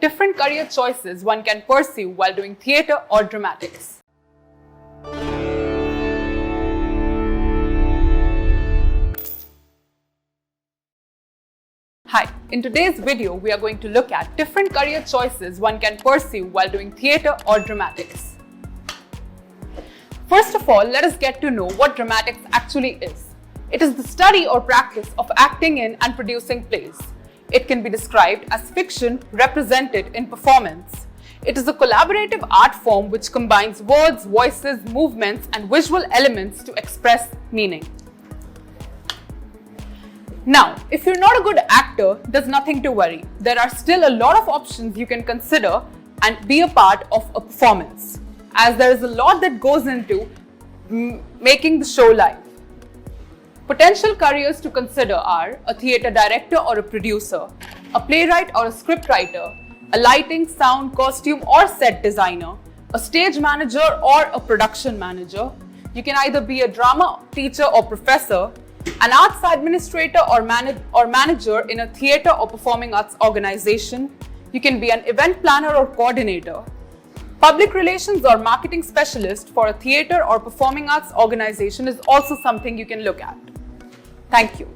different career choices one can pursue while doing theatre or dramatics. Hi, in today's video, we are going to look at different career choices one can pursue while doing theatre or dramatics. First of all, let us get to know what dramatics actually is. It is the study or practice of acting in and producing plays. It can be described as fiction represented in performance. It is a collaborative art form which combines words, voices, movements, and visual elements to express meaning. Now, if you're not a good actor, there's nothing to worry. There are still a lot of options you can consider and be a part of a performance, as there is a lot that goes into making the show live. Potential careers to consider are a theatre director or a producer, a playwright or a scriptwriter, a lighting, sound, costume or set designer, a stage manager or a production manager. You can either be a drama teacher or professor, an arts administrator or manager in a theatre or performing arts organization. You can be an event planner or coordinator. Public relations or marketing specialist for a theatre or performing arts organization is also something you can look at. Thank you.